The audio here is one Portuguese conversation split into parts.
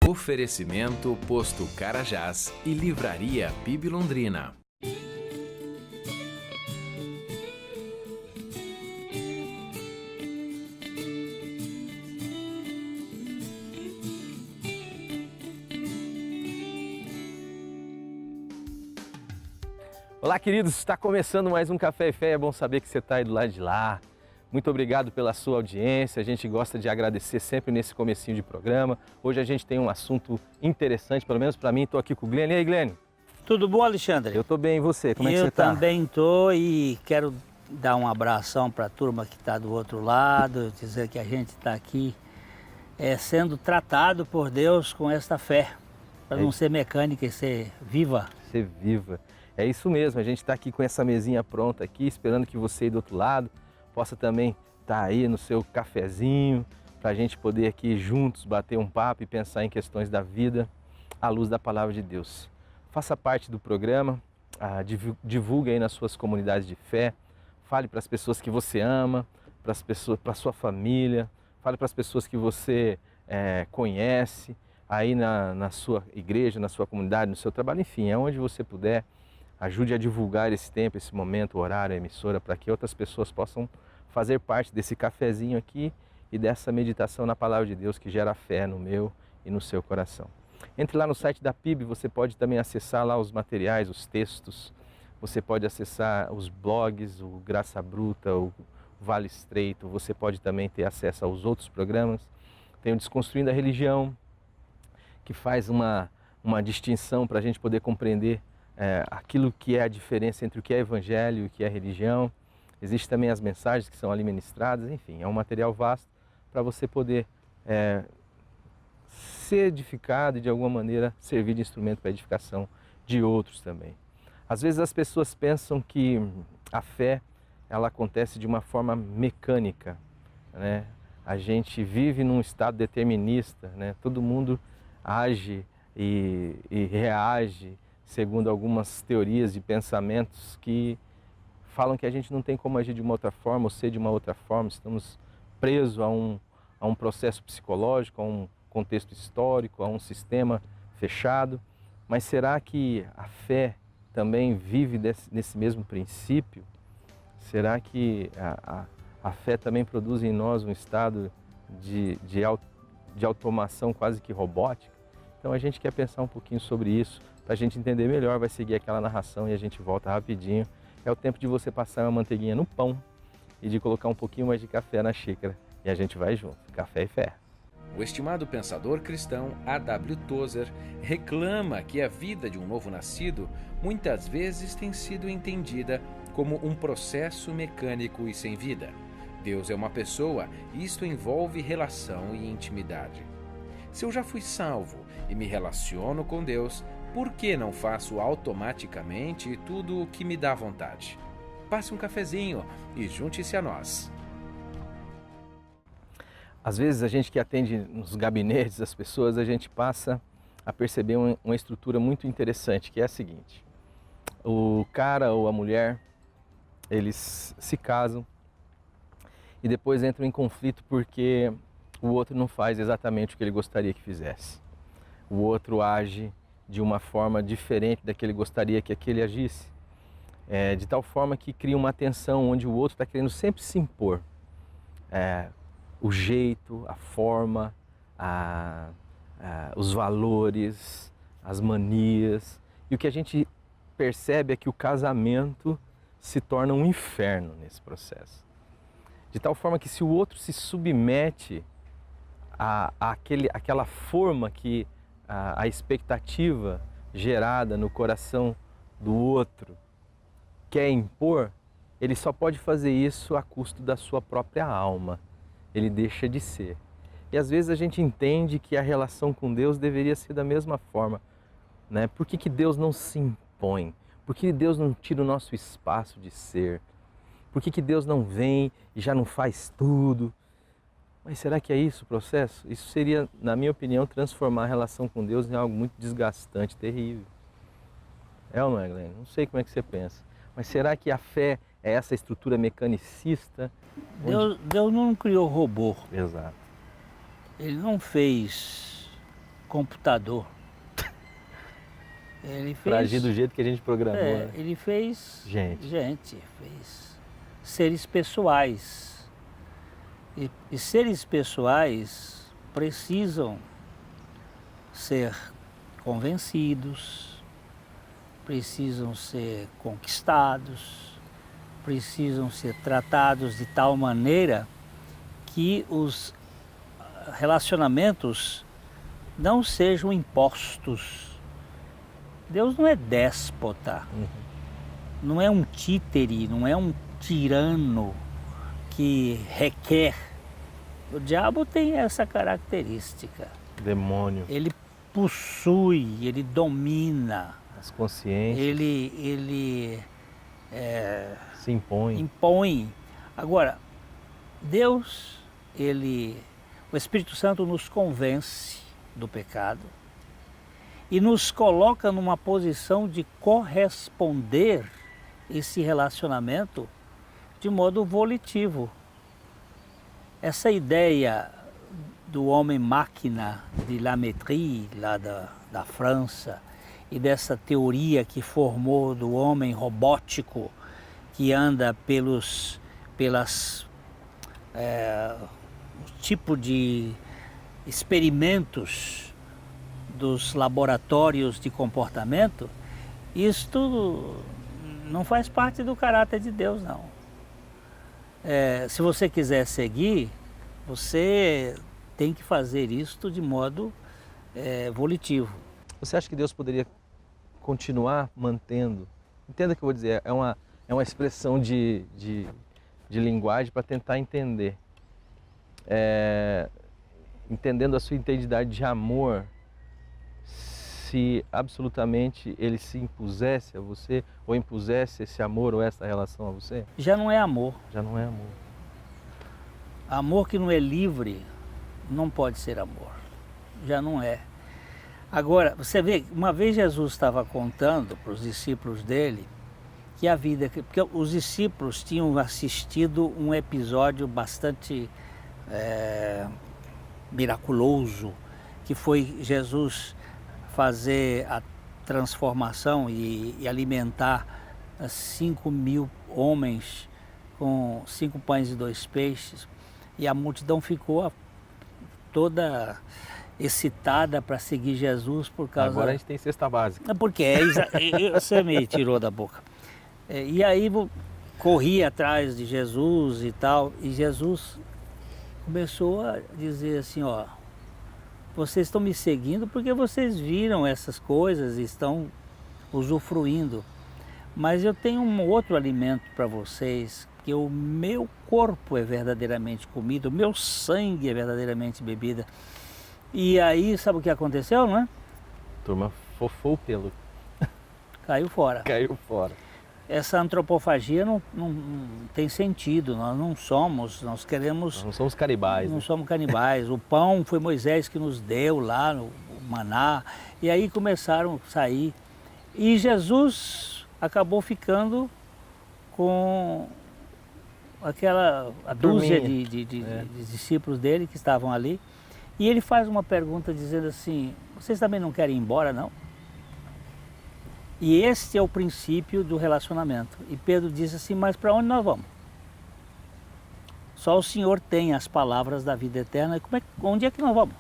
Oferecimento Posto Carajás e Livraria PIB Londrina. Olá, queridos, está começando mais um Café e Fé, é bom saber que você está aí do lado de lá. Muito obrigado pela sua audiência, a gente gosta de agradecer sempre nesse comecinho de programa. Hoje a gente tem um assunto interessante, pelo menos para mim, estou aqui com o Glenn. E aí, Glenn? Tudo bom, Alexandre? Eu estou bem, e você? Como é que você está? Eu também estou e quero dar um abração para a turma que está do outro lado, dizer que a gente está aqui sendo tratado por Deus com esta fé, para não ser mecânica e ser viva. Ser viva. É isso mesmo, a gente está aqui com essa mesinha pronta aqui, esperando que você aí do outro lado possa também estar aí no seu cafezinho, para a gente poder aqui juntos bater um papo e pensar em questões da vida à luz da Palavra de Deus. Faça parte do programa, divulgue aí nas suas comunidades de fé, fale para as pessoas que você ama, para a sua família, fale para as pessoas que você conhece, aí na sua igreja, na sua comunidade, no seu trabalho, enfim, aonde você puder. Ajude a divulgar esse tempo, esse momento, o horário, a emissora, para que outras pessoas possam fazer parte desse cafezinho aqui e dessa meditação na Palavra de Deus que gera fé no meu e no seu coração. Entre lá no site da PIB, você pode também acessar lá os materiais, os textos, você pode acessar os blogs, o Graça Bruta, o Vale Estreito, você pode também ter acesso aos outros programas. Tem o Desconstruindo a Religião, que faz uma distinção para a gente poder compreender aquilo que é a diferença entre o que é evangelho e o que é religião. Existem também as mensagens que são ali ministradas, enfim, é um material vasto para você poder ser edificado e de alguma maneira servir de instrumento para a edificação de outros também. Às vezes as pessoas pensam que a fé ela acontece de uma forma mecânica, né? A gente vive num estado determinista, né? Todo mundo age e reage segundo algumas teorias de pensamentos que falam que a gente não tem como agir de uma outra forma ou ser de uma outra forma, estamos presos a um processo psicológico, a um contexto histórico, a um sistema fechado. Mas será que a fé também vive nesse mesmo princípio? Será que a fé também produz em nós um estado de automação quase que robótica? Então a gente quer pensar um pouquinho sobre isso. Para a gente entender melhor, vai seguir aquela narração e a gente volta rapidinho. É o tempo de você passar uma manteiguinha no pão e de colocar um pouquinho mais de café na xícara. E a gente vai junto, café e fé. O estimado pensador cristão A.W. Tozer reclama que a vida de um novo nascido muitas vezes tem sido entendida como um processo mecânico e sem vida. Deus é uma pessoa e isto envolve relação e intimidade. Se eu já fui salvo e me relaciono com Deus, por que não faço automaticamente tudo o que me dá vontade? Passe um cafezinho e junte-se a nós. Às vezes a gente que atende nos gabinetes das pessoas, a gente passa a perceber uma estrutura muito interessante, que é a seguinte. O cara ou a mulher, eles se casam e depois entram em conflito porque o outro não faz exatamente o que ele gostaria que fizesse. O outro age de uma forma diferente da que ele gostaria que aquele agisse, de tal forma que cria uma tensão onde o outro está querendo sempre se impor. O jeito, a forma, os valores, as manias. E o que a gente percebe é que o casamento se torna um inferno nesse processo. De tal forma que se o outro se submete àquela forma que a expectativa gerada no coração do outro quer impor, ele só pode fazer isso a custo da sua própria alma. Ele deixa de ser. E às vezes a gente entende que a relação com Deus deveria ser da mesma forma, né? Por que Deus não se impõe? Por que Deus não tira o nosso espaço de ser? Por que Deus não vem e já não faz tudo? Mas será que é isso o processo? Isso seria, na minha opinião, transformar a relação com Deus em algo muito desgastante, terrível. É ou não é, Glenn? Não sei como é que você pensa. Mas será que a fé é essa estrutura mecanicista? Deus não criou robô. Exato. Ele não fez computador. Ele fez... Pra agir do jeito que a gente programou. Né? Ele fez Gente, fez seres pessoais. E seres pessoais precisam ser convencidos, precisam ser conquistados, precisam ser tratados de tal maneira que os relacionamentos não sejam impostos. Deus não é déspota, não é um títere, não é um tirano que requer. O diabo tem essa característica. demônio, Ele possui, ele domina, as consciências ele se impõem. impõe. Agora, Deus, o Espírito Santo nos convence do pecado e nos coloca numa posição de corresponder esse relacionamento de modo volitivo. Essa ideia do homem-máquina de Lamétrie, lá da França, e dessa teoria que formou do homem robótico que anda tipo de experimentos dos laboratórios de comportamento, isto não faz parte do caráter de Deus, não. Se você quiser seguir, você tem que fazer isto de modo volitivo. Você acha que Deus poderia continuar mantendo? Entenda o que eu vou dizer, é uma expressão de linguagem para tentar entender. Entendendo a sua identidade de amor, se absolutamente ele se impusesse a você, ou impusesse esse amor ou essa relação a você? Já não é amor. Já não é amor. Amor que não é livre não pode ser amor. Já não é. Agora, você vê, uma vez Jesus estava contando para os discípulos dele que a vida... Porque os discípulos tinham assistido um episódio bastante miraculoso, que foi Jesus fazer a transformação e alimentar 5.000 homens com 5 pães e 2 peixes, e a multidão ficou toda excitada para seguir Jesus por causa... Agora a gente tem cesta básica. Porque você me tirou da boca. E aí corri atrás de Jesus e tal, e Jesus começou a dizer assim, ó, vocês estão me seguindo porque vocês viram essas coisas e estão usufruindo. Mas eu tenho um outro alimento para vocês, que o meu corpo é verdadeiramente comida, o meu sangue é verdadeiramente bebida. E aí, sabe o que aconteceu, não é? Turma fofou o pelo. Caiu fora. Caiu fora. Essa antropofagia não tem sentido, nós queremos... Não somos canibais. Não né? somos canibais. O pão foi Moisés que nos deu lá, o maná, e aí começaram a sair. E Jesus acabou ficando com a dúzia de discípulos dele que estavam ali. E ele faz uma pergunta dizendo assim, vocês também não querem ir embora, não? E este é o princípio do relacionamento. E Pedro diz assim, mas para onde nós vamos? Só o Senhor tem as palavras da vida eterna. Onde é que nós vamos?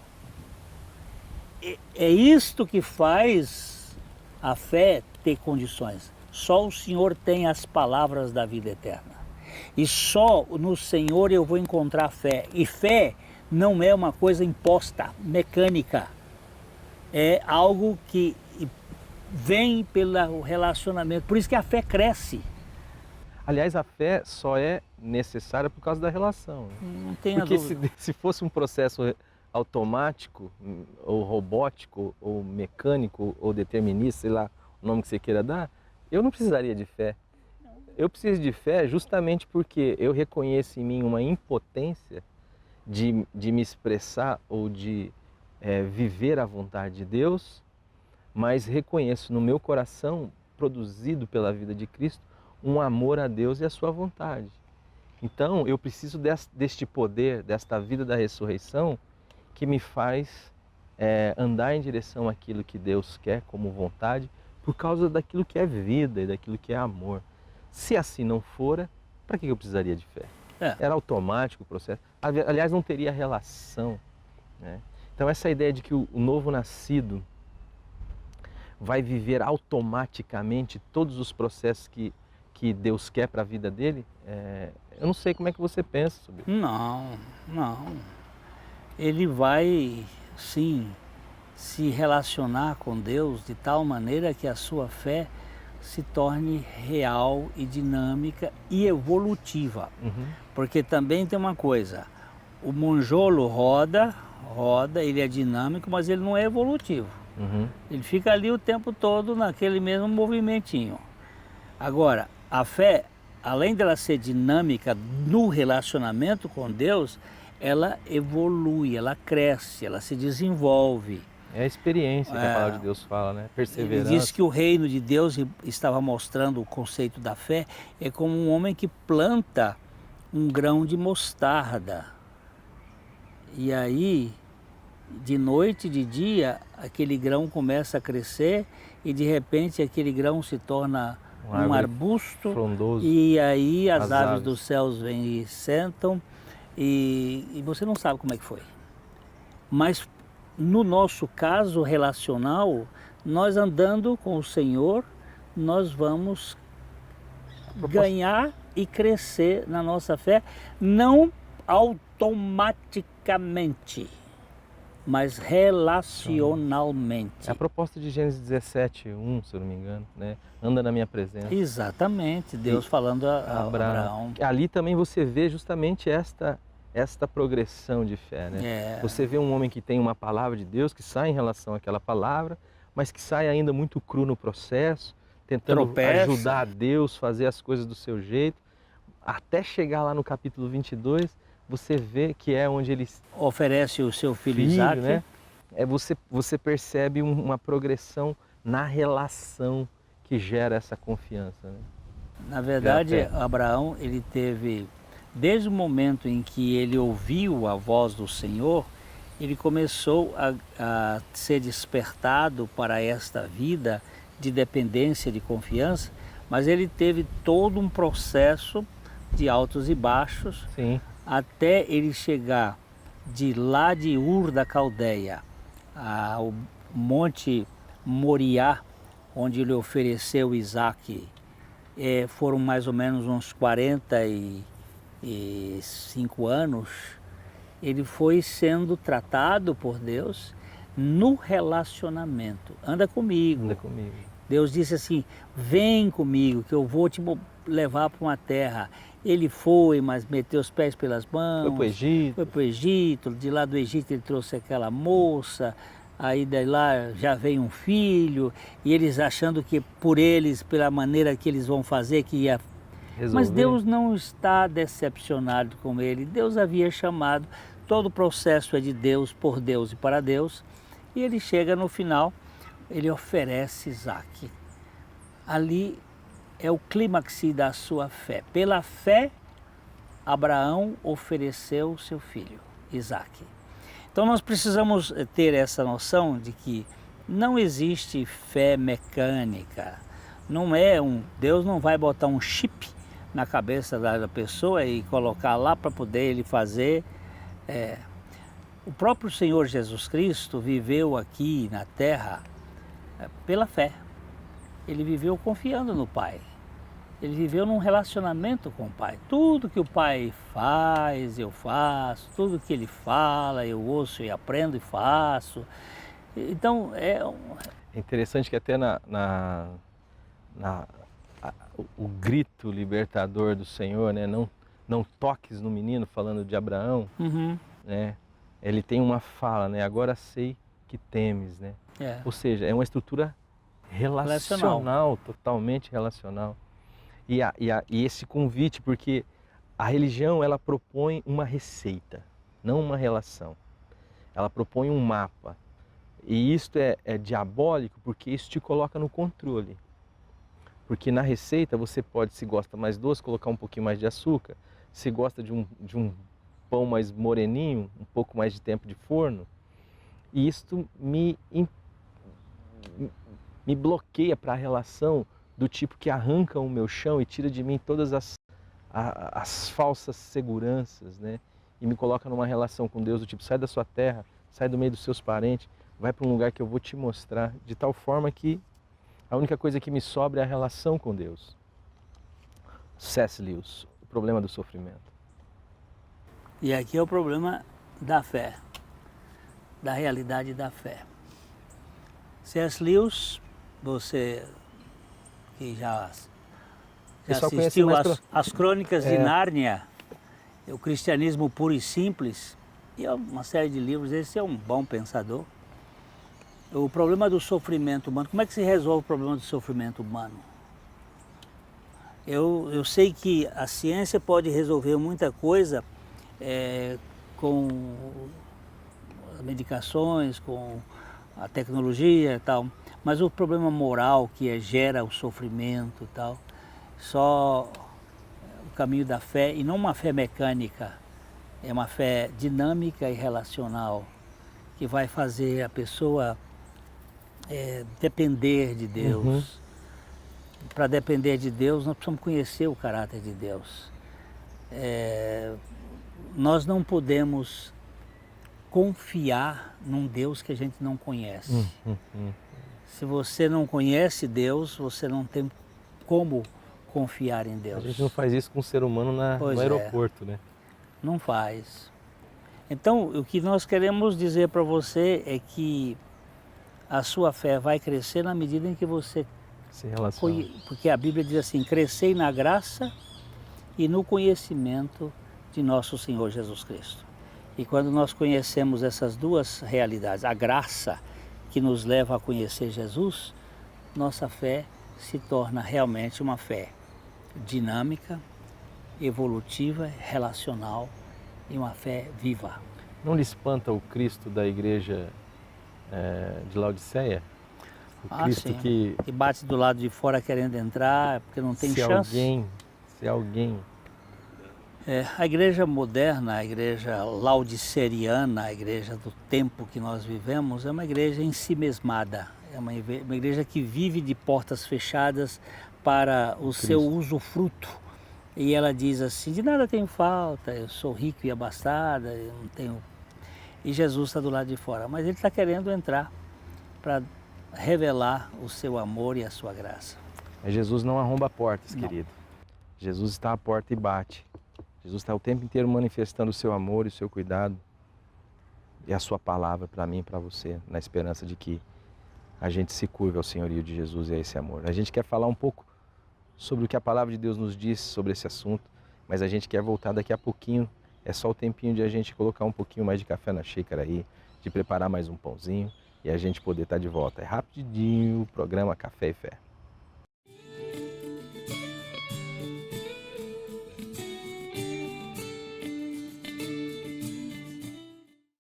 É isto que faz a fé ter condições. Só o Senhor tem as palavras da vida eterna. E só no Senhor eu vou encontrar fé. E fé não é uma coisa imposta, mecânica. É algo que vem pelo relacionamento. Por isso que a fé cresce. Aliás, a fé só é necessária por causa da relação. Não tem Porque dúvida. se fosse um processo automático, ou robótico, ou mecânico, ou determinista, sei lá o nome que você queira dar, eu não precisaria de fé. Eu preciso de fé justamente porque eu reconheço em mim uma impotência de me expressar ou de viver a vontade de Deus, mas reconheço no meu coração, produzido pela vida de Cristo, um amor a Deus e a sua vontade. Então, eu preciso deste poder, desta vida da ressurreição, que me faz andar em direção àquilo que Deus quer como vontade, por causa daquilo que é vida e daquilo que é amor. Se assim não fora, para que eu precisaria de fé? Era automático o processo. Aliás, não teria relação, né? Então essa ideia de que o novo nascido vai viver automaticamente todos os processos que Deus quer para a vida dele, eu não sei como é que você pensa sobre isso. Não. Ele vai, sim, se relacionar com Deus de tal maneira que a sua fé se torne real e dinâmica e evolutiva. Porque também tem uma coisa, o monjolo roda, ele é dinâmico, mas ele não é evolutivo. Ele fica ali o tempo todo naquele mesmo movimentinho. Agora, a fé, além dela ser dinâmica no relacionamento com Deus, ela evolui, ela cresce, ela se desenvolve. É a experiência que a palavra de Deus fala, né? Perseverança. Ele diz que o reino de Deus, estava mostrando o conceito da fé, é como um homem que planta um grão de mostarda. E aí, de noite e de dia, aquele grão começa a crescer e de repente aquele grão se torna um arbusto frondoso, e aí as aves dos céus vêm e sentam e você não sabe como é que foi. Mas no nosso caso relacional, nós andando com o Senhor, nós vamos ganhar e crescer na nossa fé, não automaticamente, mas relacionalmente. É a proposta de Gênesis 17:1, se eu não me engano, né? Anda na minha presença. Exatamente, Deus falando a Abraão. Ali também você vê justamente esta progressão de fé, né? Você vê um homem que tem uma palavra de Deus, que sai em relação àquela palavra, mas que sai ainda muito cru no processo, tentando ajudar a Deus, fazer as coisas do seu jeito, até chegar lá no capítulo 22, você vê que é onde ele oferece o seu filho Isaac, né? Você percebe uma progressão na relação que gera essa confiança, né? Na verdade, Abraão, ele teve, desde o momento em que ele ouviu a voz do Senhor, ele começou a ser despertado para esta vida de dependência, de confiança, mas ele teve todo um processo de altos e baixos, sim, até ele chegar de lá de Ur da Caldeia ao Monte Moriá, onde ele ofereceu Isaac. Foram mais ou menos uns 45 anos. Ele foi sendo tratado por Deus no relacionamento. Anda comigo. Anda comigo. Deus disse assim, vem comigo que eu vou te levar para uma terra. Ele foi, mas meteu os pés pelas mãos. Foi para o Egito. De lá do Egito ele trouxe aquela moça. Aí daí lá já veio um filho. E eles achando que por eles, pela maneira que eles vão fazer, que ia resolver. Mas Deus não está decepcionado com ele. Deus havia chamado. Todo o processo é de Deus, por Deus e para Deus. E ele chega no final, ele oferece Isaac. Ali é o clímax da sua fé. Pela fé, Abraão ofereceu o seu filho, Isaac. Então nós precisamos ter essa noção de que não existe fé mecânica. Deus não vai botar um chip na cabeça da pessoa e colocar lá para poder ele fazer. O próprio Senhor Jesus Cristo viveu aqui na terra pela fé. Ele viveu confiando no Pai. Ele viveu num relacionamento com o Pai. Tudo que o Pai faz, eu faço. Tudo que Ele fala, eu ouço e aprendo e faço. Então, é interessante que até o grito libertador do Senhor, né? Não toques no menino, falando de Abraão, né? Ele tem uma fala, né? Agora sei que temes, né? Ou seja, é uma estrutura relacional, totalmente relacional. E esse convite, porque a religião, ela propõe uma receita, não uma relação. Ela propõe um mapa. E isto é diabólico porque isso te coloca no controle. Porque na receita você pode, se gosta mais doce, colocar um pouquinho mais de açúcar. Se gosta de um pão mais moreninho, um pouco mais de tempo de forno. E isto me bloqueia para a relação do tipo que arranca o meu chão e tira de mim todas as falsas seguranças, né? E me coloca numa relação com Deus do tipo, sai da sua terra, sai do meio dos seus parentes, vai para um lugar que eu vou te mostrar, de tal forma que a única coisa que me sobra é a relação com Deus. C.S. Lewis, o problema do sofrimento. E aqui é o problema da fé, da realidade da fé. C.S. Lewis, você que já assistiu as Crônicas de Nárnia, o Cristianismo Puro e Simples, e uma série de livros, esse é um bom pensador. O problema do sofrimento humano, como é que se resolve o problema do sofrimento humano? Eu sei que a ciência pode resolver muita coisa com medicações, com a tecnologia e tal, mas o problema moral que gera o sofrimento e tal, só o caminho da fé, e não uma fé mecânica, é uma fé dinâmica e relacional, que vai fazer a pessoa depender de Deus. Uhum. Para depender de Deus, nós precisamos conhecer o caráter de Deus. Nós não podemos confiar num Deus que a gente não conhece. Se você não conhece Deus, você não tem como confiar em Deus. A gente não faz isso com um ser humano no aeroporto, né? Não faz. Então, o que nós queremos dizer para você é que a sua fé vai crescer na medida em que você se relaciona. Porque a Bíblia diz assim, crescei na graça e no conhecimento de nosso Senhor Jesus Cristo. E quando nós conhecemos essas duas realidades, a graça que nos leva a conhecer Jesus, nossa fé se torna realmente uma fé dinâmica, evolutiva, relacional e uma fé viva. Não lhe espanta o Cristo da igreja de Laodiceia? O Cristo sim. que bate do lado de fora querendo entrar, porque não tem chance. Se alguém... A igreja moderna, a igreja laodiceriana, a igreja do tempo que nós vivemos, é uma igreja ensimesmada. É uma igreja que vive de portas fechadas para o seu usufruto. E ela diz assim, de nada tenho falta, eu sou rico e abastada, eu não tenho... E Jesus está do lado de fora, mas ele está querendo entrar para revelar o seu amor e a sua graça. Mas Jesus não arromba portas, querido. Jesus está à porta e bate. Jesus está o tempo inteiro manifestando o seu amor e o seu cuidado e a sua palavra para mim e para você, na esperança de que a gente se curve ao senhorio de Jesus e a esse amor. A gente quer falar um pouco sobre o que a palavra de Deus nos diz sobre esse assunto, mas a gente quer voltar daqui a pouquinho. É só o tempinho de a gente colocar um pouquinho mais de café na xícara aí, de preparar mais um pãozinho e a gente poder estar de volta. É rapidinho o programa Café e Fé.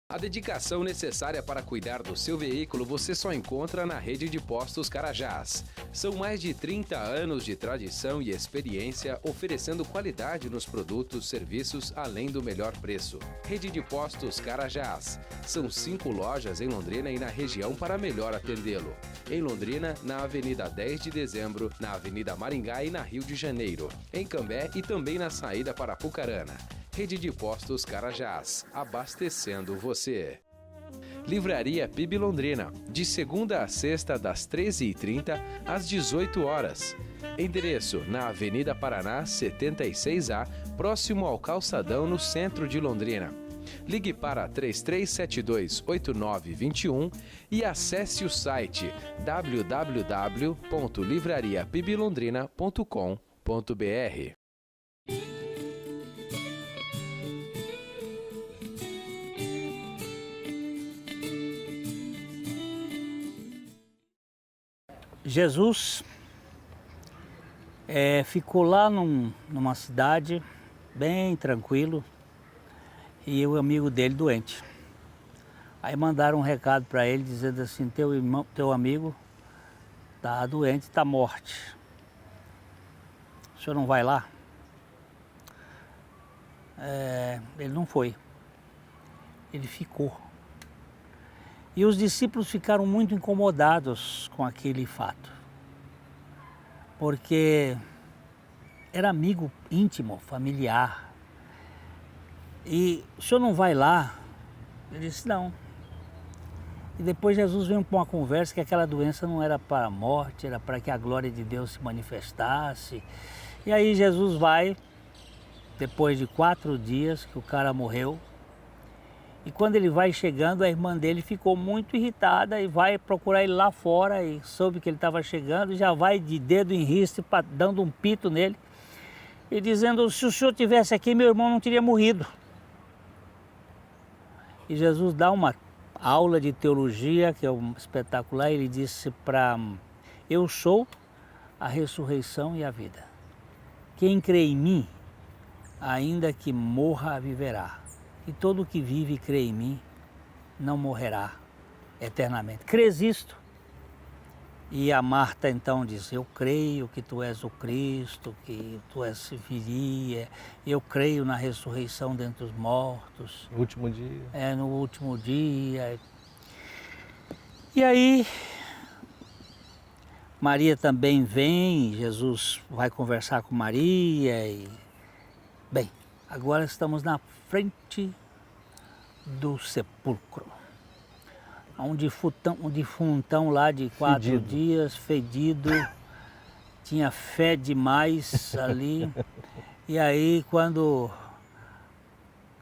A dedicação necessária para cuidar do seu veículo você só encontra na Rede de Postos Carajás. São mais de 30 anos de tradição e experiência oferecendo qualidade nos produtos, serviços, além do melhor preço. Rede de Postos Carajás. São 5 lojas em Londrina e na região para melhor atendê-lo. Em Londrina, na Avenida 10 de Dezembro, na Avenida Maringá e na Rio de Janeiro. Em Cambé e também na saída para Apucarana. Rede de Postos Carajás, abastecendo você. Livraria PIB Londrina, de segunda a sexta, das 13h30 às 18 horas. Endereço na Avenida Paraná, 76A, próximo ao Calçadão, no centro de Londrina. Ligue para 3372-8921 e acesse o site www.livrariapiblondrina.com.br. Jesus ficou lá numa cidade bem tranquilo e o amigo dele doente. Aí mandaram um recado para ele dizendo assim, teu amigo está doente, está morte. O senhor não vai lá? Ele não foi. Ele ficou. E os discípulos ficaram muito incomodados com aquele fato, porque era amigo íntimo, familiar. E o senhor não vai lá? Ele disse, não. E depois Jesus veio com uma conversa que aquela doença não era para a morte, era para que a glória de Deus se manifestasse. E aí Jesus vai, depois de 4 dias que o cara morreu, e quando ele vai chegando, a irmã dele ficou muito irritada e vai procurar ele lá fora e soube que ele estava chegando e já vai de dedo em riste, dando um pito nele e dizendo, se o senhor tivesse aqui, meu irmão não teria morrido. E Jesus dá uma aula de teologia, que é espetacular, ele disse eu sou a ressurreição e a vida. Quem crê em mim, ainda que morra, viverá. E todo que vive e crê em mim, não morrerá eternamente. Crês isto? E a Marta então diz, eu creio que tu és o Cristo, que tu és viria, eu creio na ressurreição dentre os mortos. No último dia. No último dia. E aí, Maria também vem, Jesus vai conversar com Maria e... Bem, agora estamos na frente do sepulcro. Um defuntão lá de 4 dias, fedido, tinha fé demais ali. E aí quando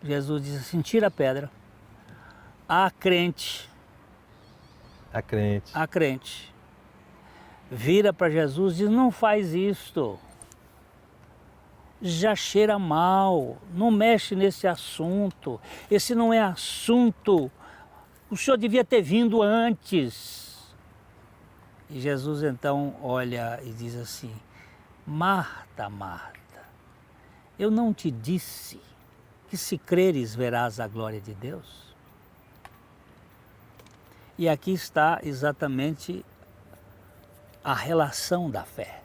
Jesus diz assim, tira a pedra, a crente vira para Jesus e diz, não faz isto, já cheira mal, não mexe nesse assunto, esse não é assunto, o senhor devia ter vindo antes. E Jesus então olha e diz assim, Marta, Marta, eu não te disse que se creres verás a glória de Deus? E aqui está exatamente a relação da fé.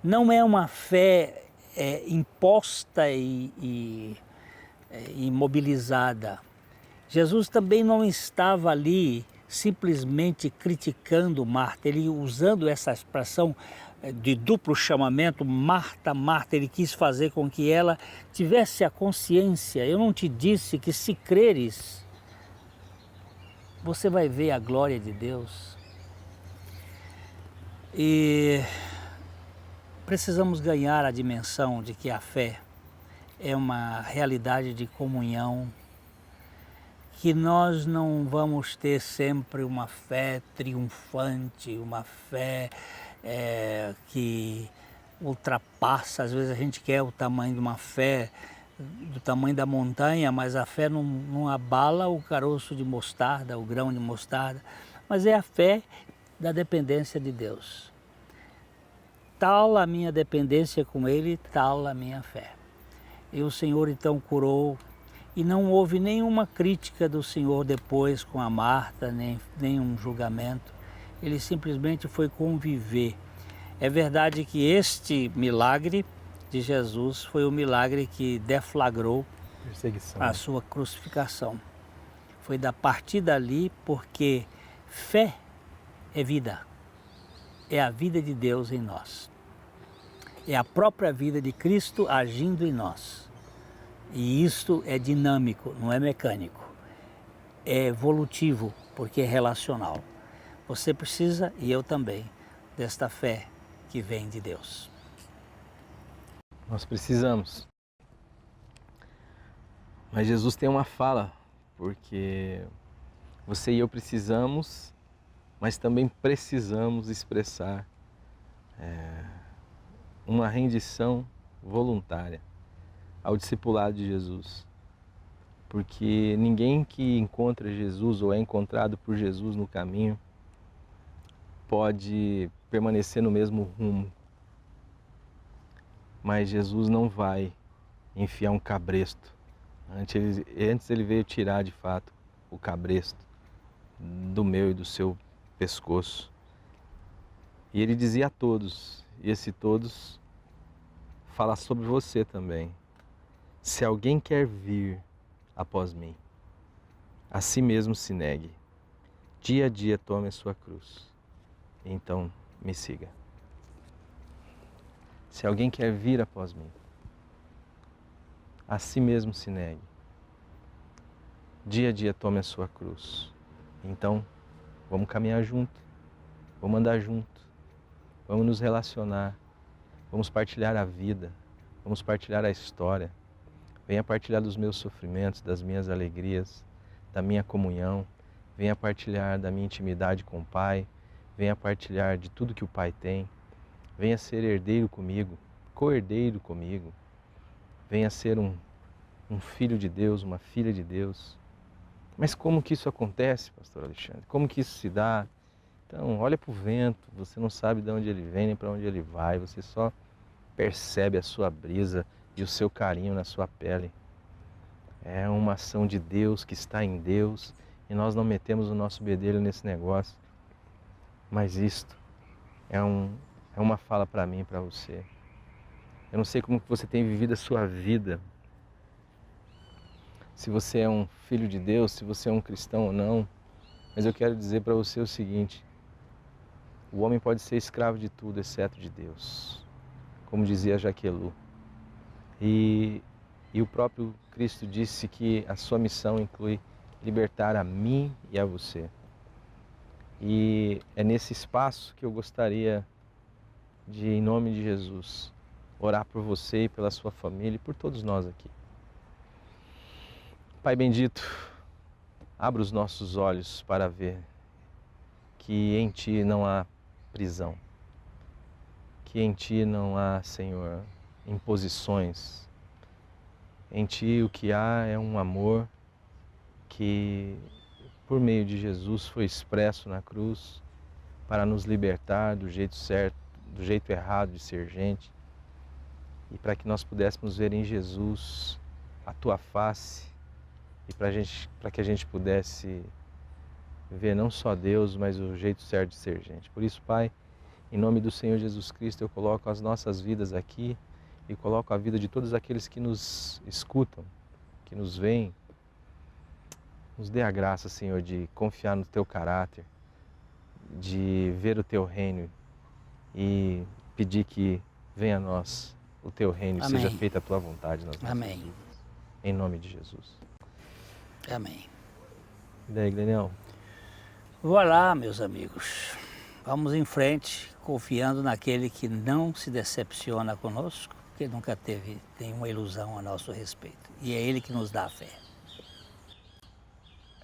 Não é uma fé imposta e imobilizada. Jesus também não estava ali simplesmente criticando Marta, ele usando essa expressão de duplo chamamento, Marta, Marta, ele quis fazer com que ela tivesse a consciência, eu não te disse que se creres, você vai ver a glória de Deus. E precisamos ganhar a dimensão de que a fé é uma realidade de comunhão, que nós não vamos ter sempre uma fé triunfante, uma fé que ultrapassa. Às vezes a gente quer o tamanho de uma fé, do tamanho da montanha, mas a fé não abala o caroço de mostarda, o grão de mostarda, mas é a fé da dependência de Deus. Tal a minha dependência com Ele, tal a minha fé. E o Senhor então curou, e não houve nenhuma crítica do Senhor depois com a Marta, nem um julgamento. Ele simplesmente foi conviver. É verdade que este milagre de Jesus foi o milagre que deflagrou a sua crucificação. Foi da partir dali, porque fé é vida. É a vida de Deus em nós. É a própria vida de Cristo agindo em nós. E isto é dinâmico, não é mecânico. É evolutivo, porque é relacional. Você precisa, e eu também, desta fé que vem de Deus. Nós precisamos. Mas Jesus tem uma fala, porque você e eu precisamos, mas também precisamos expressar uma rendição voluntária ao discipulado de Jesus. Porque ninguém que encontra Jesus ou é encontrado por Jesus no caminho pode permanecer no mesmo rumo. Mas Jesus não vai enfiar um cabresto. Antes ele veio tirar de fato o cabresto do meu e do seu pescoço. E ele dizia a todos, e esse todos fala sobre você também. Se alguém quer vir após mim, a si mesmo se negue, dia a dia tome a sua cruz. Então me siga. Se alguém quer vir após mim, a si mesmo se negue. Dia a dia tome a sua cruz. Então, vamos caminhar junto, vamos andar junto, vamos nos relacionar, vamos partilhar a vida, vamos partilhar a história. Venha partilhar dos meus sofrimentos, das minhas alegrias, da minha comunhão. Venha partilhar da minha intimidade com o Pai. Venha partilhar de tudo que o Pai tem. Venha ser herdeiro comigo, co-herdeiro comigo. Venha ser um filho de Deus, uma filha de Deus. Mas como que isso acontece, pastor Alexandre? Como que isso se dá? Então, olha para o vento, você não sabe de onde ele vem nem para onde ele vai, você só percebe a sua brisa e o seu carinho na sua pele. É uma ação de Deus que está em Deus e nós não metemos o nosso bedelho nesse negócio. Mas isto é uma fala para mim e para você. Eu não sei como que você tem vivido a sua vida. Se você é um filho de Deus, se você é um cristão ou não. Mas eu quero dizer para você o seguinte: o homem pode ser escravo de tudo, exceto de Deus. Como dizia Jaquelu. E o próprio Cristo disse que a sua missão inclui libertar a mim e a você. E é nesse espaço que eu gostaria de, em nome de Jesus, orar por você e pela sua família e por todos nós aqui. Pai bendito, abra os nossos olhos para ver que em Ti não há prisão, que em Ti não há, Senhor, imposições. Em Ti o que há é um amor que, por meio de Jesus, foi expresso na cruz para nos libertar do jeito certo, do jeito errado de ser gente, e para que nós pudéssemos ver em Jesus a Tua face e para que a gente pudesse ver não só Deus, mas o jeito certo de ser gente. Por isso, Pai, em nome do Senhor Jesus Cristo, eu coloco as nossas vidas aqui e coloco a vida de todos aqueles que nos escutam, que nos veem. Nos dê a graça, Senhor, de confiar no Teu caráter, de ver o Teu reino e pedir que venha a nós o Teu reino e seja feita a Tua vontade nas nossas vidas. Em nome de Jesus. Amém. E daí, Glenião? Vá lá, meus amigos. Vamos em frente, confiando naquele que não se decepciona conosco, que nunca teve nenhuma ilusão a nosso respeito. E é Ele que nos dá a fé.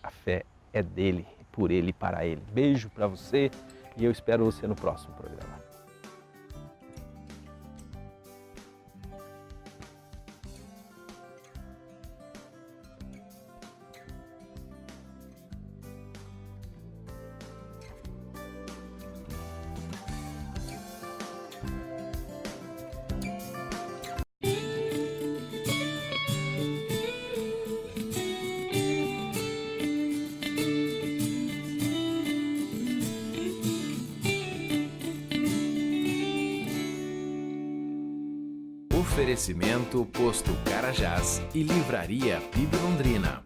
A fé é dele, por ele e para ele. Beijo para você e eu espero você no próximo programa. Oferecimento Posto Carajás e Livraria PIB Londrina.